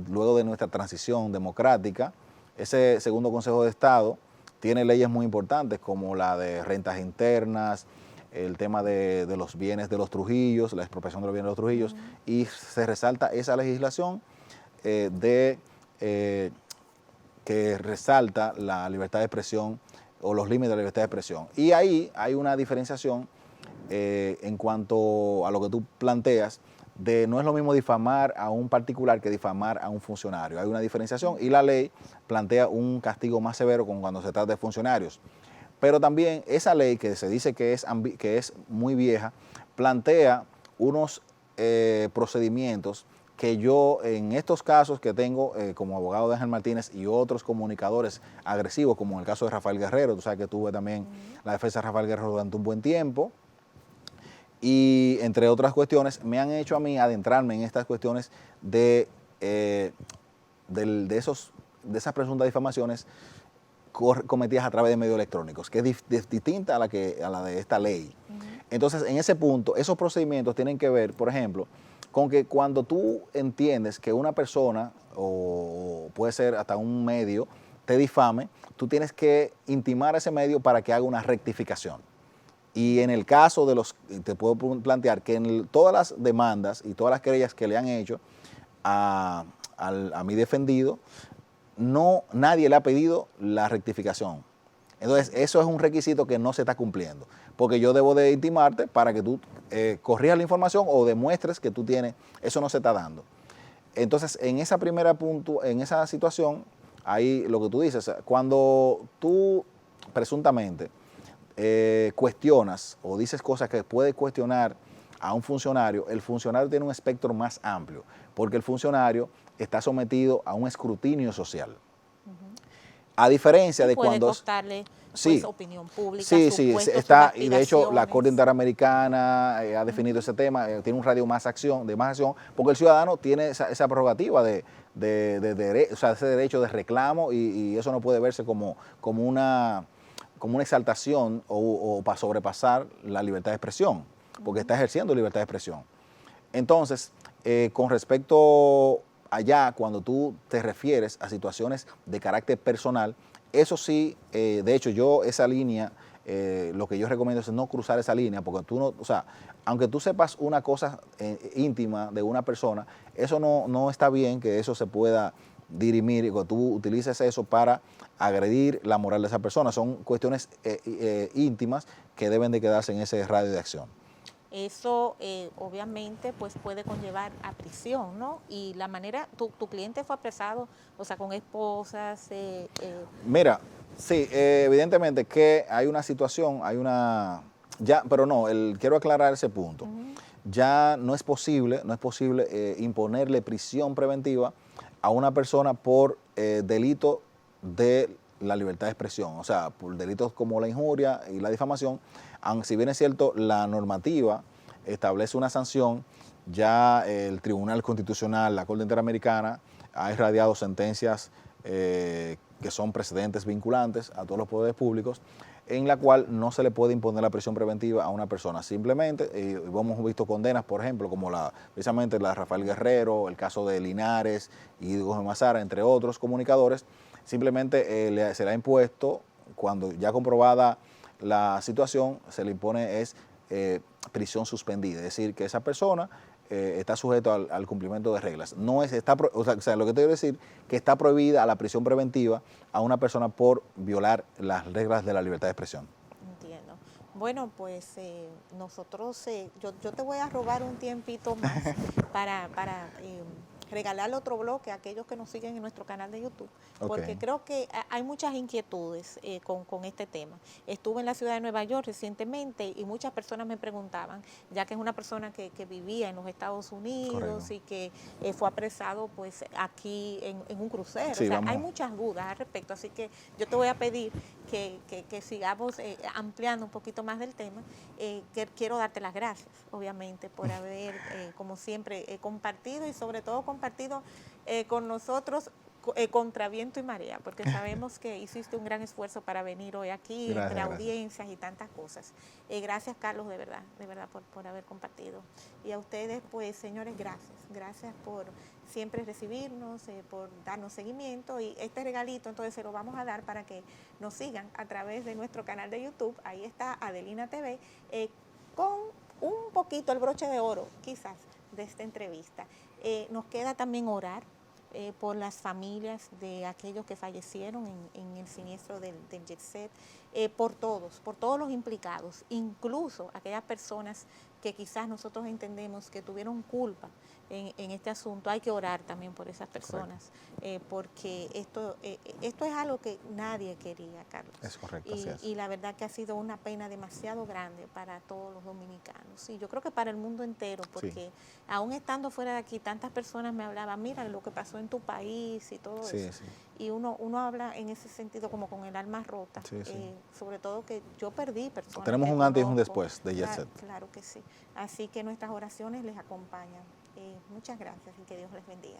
luego de nuestra transición democrática. Ese segundo Consejo de Estado tiene leyes muy importantes como la de rentas internas, el tema de los bienes de los Trujillos, la expropiación de los bienes de los Trujillos, y se resalta esa legislación que resalta la libertad de expresión o los límites de la libertad de expresión. Y ahí hay una diferenciación en cuanto a lo que tú planteas, de no es lo mismo difamar a un particular que difamar a un funcionario. Hay una diferenciación y la ley plantea un castigo más severo cuando se trata de funcionarios. Pero también esa ley que se dice que es muy vieja, plantea unos procedimientos que yo en estos casos que tengo como abogado de Ángel Martínez y otros comunicadores agresivos, como en el caso de Rafael Guerrero, tú sabes que tuve también la defensa de Rafael Guerrero durante un buen tiempo, y entre otras cuestiones, me han hecho a mí adentrarme en estas cuestiones de esas presuntas difamaciones cometidas a través de medios electrónicos, que es distinta a la de esta ley. Entonces, en ese punto, esos procedimientos tienen que ver, por ejemplo, con que cuando tú entiendes que una persona, o puede ser hasta un medio, te difame, tú tienes que intimar a ese medio para que haga una rectificación. Y en el caso te puedo plantear que en todas las demandas y todas las querellas que le han hecho a mi defendido, nadie le ha pedido la rectificación. Entonces, eso es un requisito que no se está cumpliendo, porque yo debo de intimarte para que tú corrijas la información o demuestres que tú tienes, eso no se está dando. Entonces, en esa situación, ahí lo que tú dices, cuando tú presuntamente cuestionas o dices cosas que puede cuestionar a un funcionario, el funcionario tiene un espectro más amplio, porque el funcionario está sometido a un escrutinio social. A diferencia de cuando... Puede costarle opinión pública, sí, está, y de hecho la Corte Interamericana ha definido ese tema, tiene un radio de más acción, porque el ciudadano tiene esa prerrogativa o sea, ese derecho de reclamo, y eso no puede verse como una exaltación o para sobrepasar la libertad de expresión, porque está ejerciendo libertad de expresión. Entonces, con respecto allá, cuando tú te refieres a situaciones de carácter personal, eso sí, de hecho yo esa línea, lo que yo recomiendo es no cruzar esa línea, porque tú no, o sea, aunque tú sepas una cosa íntima de una persona, eso no está bien que eso se pueda dirimir y que tú utilices eso para agredir la moral de esa persona. Son cuestiones íntimas que deben de quedarse en ese radio de acción. Eso obviamente pues puede conllevar a prisión, ¿no? Y la manera, tu cliente fue apresado, o sea, con esposas. Mira, sí, evidentemente que hay una situación, pero no, quiero aclarar ese punto. Ya no es posible imponerle prisión preventiva a una persona por delito de la libertad de expresión, o sea, por delitos como la injuria y la difamación. Aunque si bien es cierto, la normativa establece una sanción, ya el Tribunal Constitucional, la Corte Interamericana, ha irradiado sentencias que son precedentes vinculantes a todos los poderes públicos, en la cual no se le puede imponer la prisión preventiva a una persona. Simplemente, hemos visto condenas, por ejemplo, como precisamente la de Rafael Guerrero, el caso de Linares y Gómez Mazara, entre otros comunicadores, simplemente se le ha impuesto, cuando ya comprobada la situación, se le impone prisión suspendida, es decir, que esa persona está sujeto al cumplimiento de reglas. O sea, lo que te quiero decir, que está prohibida la prisión preventiva a una persona por violar las reglas de la libertad de expresión. Entiendo. Bueno, pues nosotros, yo te voy a robar un tiempito más para regalarle otro bloque a aquellos que nos siguen en nuestro canal de YouTube, Ok. porque creo que hay muchas inquietudes con este tema. Estuve en la ciudad de Nueva York recientemente y muchas personas me preguntaban, ya que es una persona que vivía en los Estados Unidos Correcto. y que fue apresado pues aquí en un crucero. Sí, o sea, vamos. hay muchas dudas al respecto, así que yo te voy a pedir que sigamos ampliando un poquito más del tema. Que quiero darte las gracias, obviamente, por haber, como siempre, compartido y sobre todo compartido con nosotros contra viento y marea, porque sabemos que hiciste un gran esfuerzo para venir hoy aquí, Gracias, entre gracias. audiencias y tantas cosas. Gracias, Carlos, de verdad por haber compartido. Y a ustedes, pues, señores, gracias por siempre recibirnos, por darnos seguimiento, y este regalito entonces se lo vamos a dar para que nos sigan a través de nuestro canal de YouTube. Ahí está Adelina TV, con un poquito el broche de oro, quizás, de esta entrevista. Nos queda también orar por las familias de aquellos que fallecieron en el siniestro del Jet Set, por todos los implicados, incluso aquellas personas que quizás nosotros entendemos que tuvieron culpa en este asunto. Hay que orar también por esas personas, porque esto es algo que nadie quería, Carlos. Es correcto, así es. Y la verdad que ha sido una pena demasiado grande para todos los dominicanos. Y yo creo que para el mundo entero, porque aún estando fuera de aquí, tantas personas me hablaban, mira lo que pasó en tu país y todo eso. Sí. Y uno habla en ese sentido como con el alma rota, sobre todo que yo perdí personas. Tenemos un antes y un después de Jet Set. Claro que sí. Así que nuestras oraciones les acompañan. Muchas gracias y que Dios les bendiga.